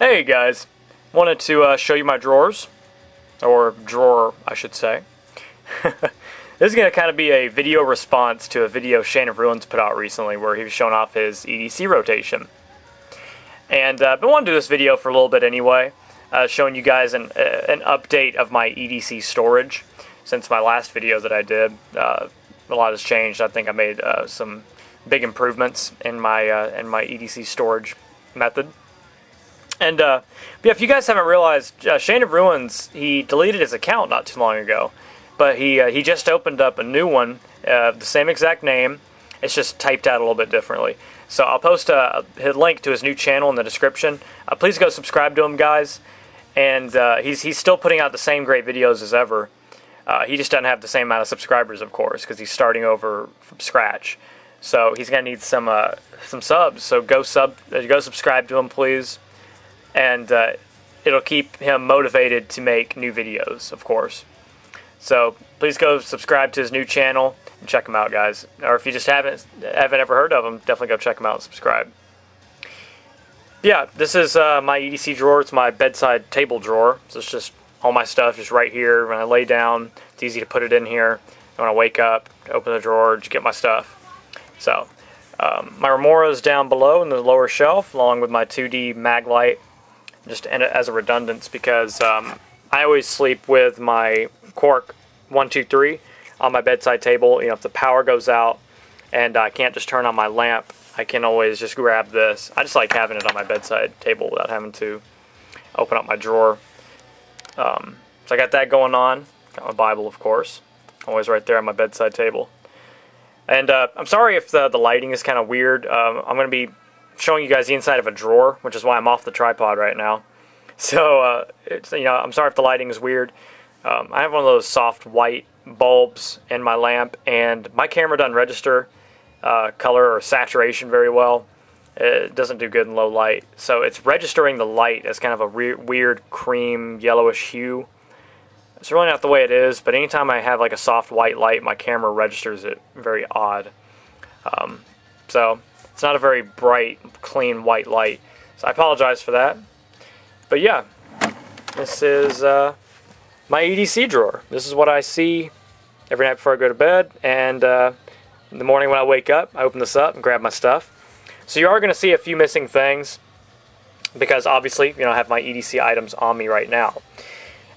Hey guys, wanted to show you my drawers, or drawer I should say. This is going to kind of be a video response to a video Shane of Ruins put out recently where he was showing off his EDC rotation. And I've been wanting to do this video for a little bit anyway, showing you guys an update of my EDC storage. Since my last video that I did, a lot has changed. I think I made some big improvements in my EDC storage method. And yeah, if you guys haven't realized, Shane of Ruins, he deleted his account not too long ago, but he just opened up a new one, the same exact name. It's just typed out a little bit differently. So I'll post a link to his new channel in the description. Please go subscribe to him, guys. And he's still putting out the same great videos as ever. He just doesn't have the same amount of subscribers, of course, because he's starting over from scratch. So he's gonna need some subs. So go subscribe to him, please. And it'll keep him motivated to make new videos, of course. So please go subscribe to his new channel and check him out, guys. Or if you just haven't ever heard of him, definitely go check him out and subscribe. Yeah, this is my EDC drawer. It's my bedside table drawer. So it's just all my stuff just right here. When I lay down, it's easy to put it in here. And when I wake up, open the drawer, just get my stuff. So my remora is down below in the lower shelf, along with my 2D mag light. Just as a redundance, because I always sleep with my Quark 123 on my bedside table. You know, if the power goes out and I can't just turn on my lamp, I can always just grab this. I just like having it on my bedside table without having to open up my drawer. So I got that going on. Got my Bible, of course, always right there on my bedside table. And I'm sorry if the lighting is kind of weird. I'm going to be showing you guys the inside of a drawer, which is why I'm off the tripod right now. So I'm sorry if the lighting is weird. I have one of those soft white bulbs in my lamp, and my camera doesn't register color or saturation very well. It doesn't do good in low light, so it's registering the light as kind of a weird cream yellowish hue. It's really not the way it is, but anytime I have like a soft white light, my camera registers it very odd. So it's not a very bright, clean white light. So I apologize for that. But yeah, this is my EDC drawer. This is what I see every night before I go to bed. And in the morning when I wake up, I open this up and grab my stuff. So you are going to see a few missing things, because obviously, I have my EDC items on me right now.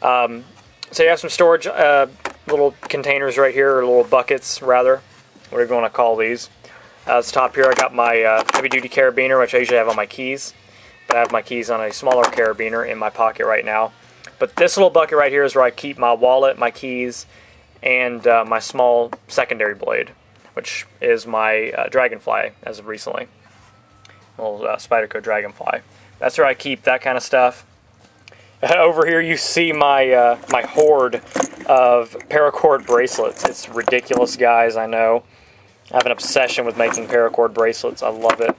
So you have some storage little containers right here, or little buckets rather, whatever you want to call these. At the top here I got my heavy-duty carabiner, which I usually have on my keys, but I have my keys on a smaller carabiner in my pocket right now. But this little bucket right here is where I keep my wallet, my keys, and my small secondary blade, which is my dragonfly as of recently. A little Spyderco dragonfly. That's where I keep that kind of stuff. Over here you see my my hoard of Paracord bracelets. It's ridiculous, guys, I know. I have an obsession with making Paracord bracelets. I love it.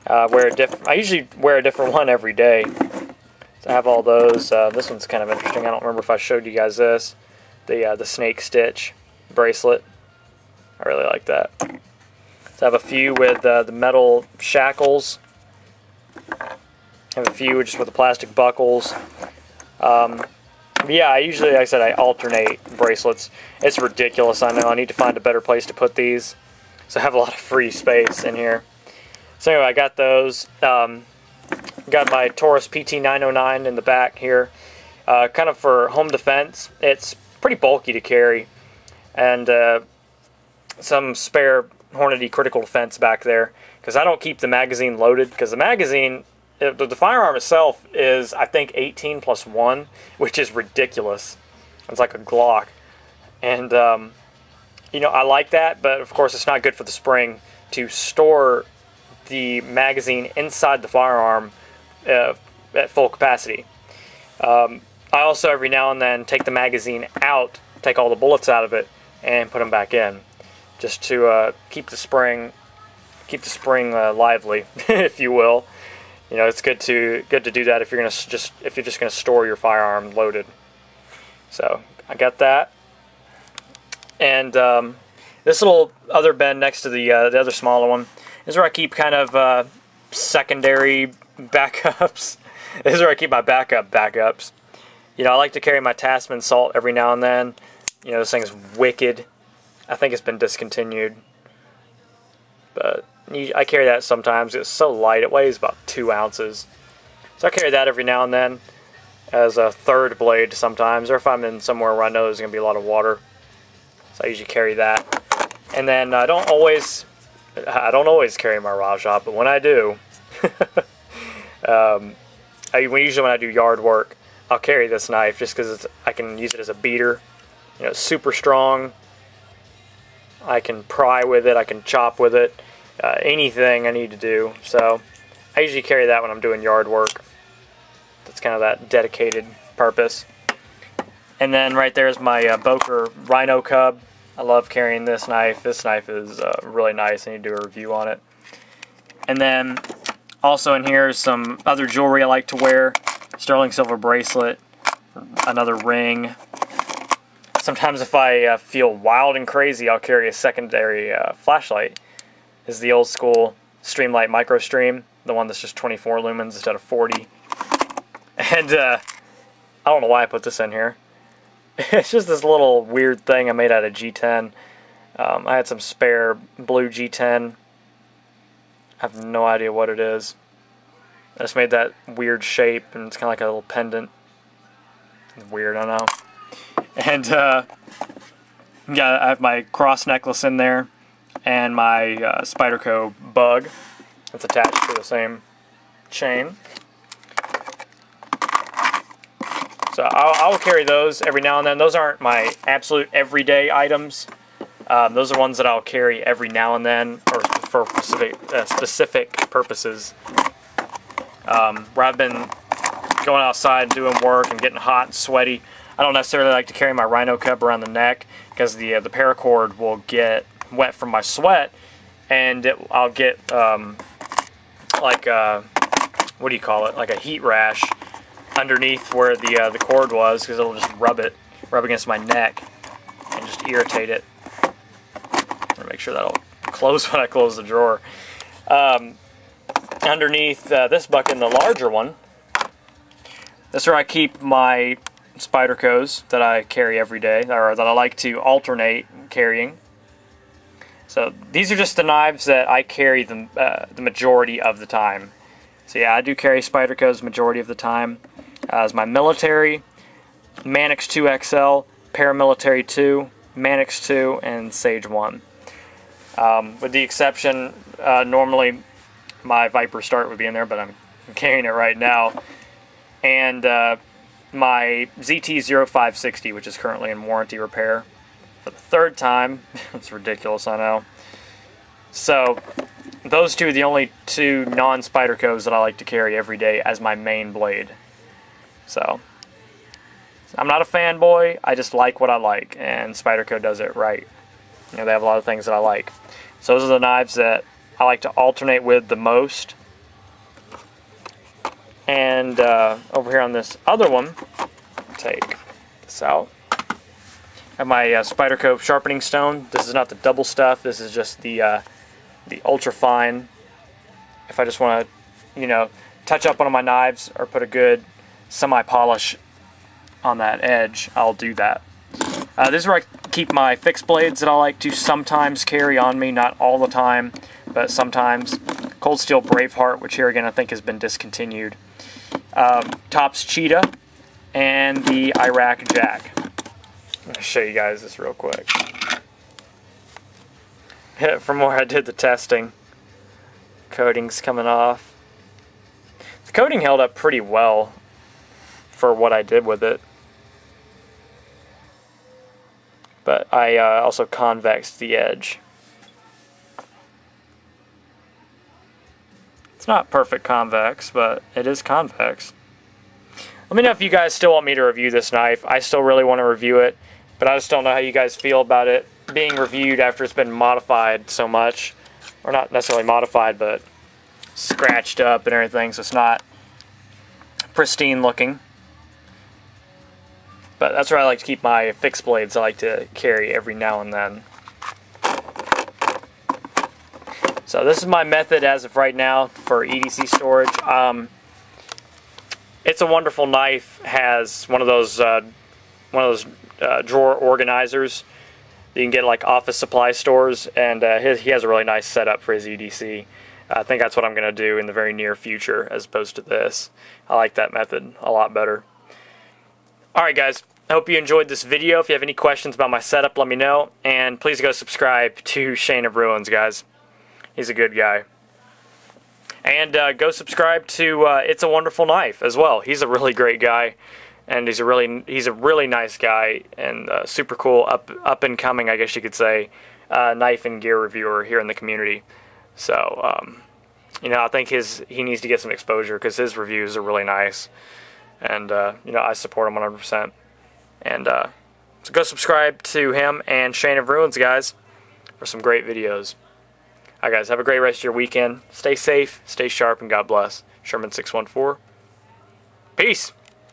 I usually wear a different one every day. So I have all those. This one's kind of interesting. I don't remember if I showed you guys this. The snake stitch bracelet. I really like that. So I have a few with the metal shackles. I have a few just with the plastic buckles. Yeah, I usually, like I said, I alternate bracelets. It's ridiculous, I know. I need to find a better place to put these. So I have a lot of free space in here. So anyway, I got those. Got my Taurus PT909 in the back here. Kind of for home defense. It's pretty bulky to carry. And some spare Hornady critical defense back there. Because I don't keep the magazine loaded. Because the magazine, the firearm itself is, I think, 18+1. Which is ridiculous. It's like a Glock. And I like that, but of course it's not good for the spring to store the magazine inside the firearm at full capacity. I also every now and then take the magazine out, take all the bullets out of it, and put them back in, just to keep the spring lively, if you will. It's good to do that if you're just gonna store your firearm loaded. So I got that. And this little other bin next to the other smaller one is where I keep kind of secondary backups. This is where I keep my backups. You know, I like to carry my Tasman salt every now and then. You know, this thing's wicked. I think it's been discontinued. But I carry that sometimes. It's so light. It weighs about 2 ounces. So I carry that every now and then as a third blade sometimes, or if I'm in somewhere where I know there's going to be a lot of water. So I usually carry that. And then I don't always carry my Rajah, but when I do, usually when I do yard work, I'll carry this knife just because I can use it as a beater. You know, it's super strong. I can pry with it, I can chop with it, anything I need to do. So I usually carry that when I'm doing yard work. That's kind of that dedicated purpose. And then right there is my Boker Rhino Cub. I love carrying this knife. This knife is really nice. I need to do a review on it. And then also in here is some other jewelry I like to wear. Sterling silver bracelet, another ring. Sometimes if I feel wild and crazy, I'll carry a secondary flashlight. This is the old school Streamlight Micro Stream, the one that's just 24 lumens instead of 40. And I don't know why I put this in here. It's just this little weird thing I made out of G10. I had some spare blue G10. I have no idea what it is. I just made that weird shape, and it's kind of like a little pendant. It's weird, I know. And yeah, I have my cross necklace in there, and my Spyderco bug that's attached to the same chain. So I'll carry those every now and then. Those aren't my absolute everyday items. Those are ones that I'll carry every now and then, or for specific purposes. Where I've been going outside and doing work and getting hot and sweaty, I don't necessarily like to carry my Rhino Cub around the neck because the paracord will get wet from my sweat, and I'll get like what do you call it? Like a heat rash underneath where the cord was, because it'll just rub against my neck and just irritate it. I'm gonna make sure that'll close when I close the drawer. Underneath this bucket, the larger one, that's where I keep my Spydercos that I carry every day, or that I like to alternate carrying. So these are just the knives that I carry the majority of the time. So yeah, I do carry Spydercos majority of the time. As my military, Mannix 2XL, Paramilitary 2, Mannix 2, and Sage 1. With the exception, normally my Viper Start would be in there, but I'm carrying it right now. And my ZT-0560, which is currently in warranty repair for the third time. It's ridiculous, I know. So those two are the only two non-Spydercos that I like to carry every day as my main blade. So I'm not a fanboy, I just like what I like, and Spyderco does it right. You know, they have a lot of things that I like. So those are the knives that I like to alternate with the most. And over here on this other one, take this out. I have my Spyderco sharpening stone. This is not the double stuff. This is just the ultra fine. If I just want to, you know, touch up one of my knives or put a good semi-polish on that edge, I'll do that. This is where I keep my fixed blades that I like to sometimes carry on me, not all the time, but sometimes. Cold Steel Braveheart, which here again I think has been discontinued. Tops Cheetah, and the Iraq Jack. I'm going to show you guys this real quick. From where I did the testing, coating's coming off. The coating held up pretty well for what I did with it. But I also convexed the edge. It's not perfect convex, but it is convex. Let me know if you guys still want me to review this knife. I still really want to review it, but I just don't know how you guys feel about it being reviewed after it's been modified so much. Or not necessarily modified, but scratched up and everything, so it's not pristine looking. But that's where I like to keep my fixed blades I like to carry every now and then. So this is my method as of right now for EDC storage. It's a Wonderful Knife has one of those drawer organizers that you can get like office supply stores, and he has a really nice setup for his EDC. I think that's what I'm going to do in the very near future as opposed to this. I like that method a lot better. Alright guys, I hope you enjoyed this video. If you have any questions about my setup, let me know. And please go subscribe to Shane of Ruins, guys. He's a good guy. And go subscribe to It's a Wonderful Knife as well. He's a really great guy. And he's a really nice guy and super cool, up and coming, I guess you could say, knife and gear reviewer here in the community. So, you know, I think he needs to get some exposure because his reviews are really nice, and you know, I support him 100%. And so go subscribe to him and Shane of Ruins, guys, for some great videos. Alright, guys, have a great rest of your weekend. Stay safe, stay sharp, and God bless. Sherman 614. Peace.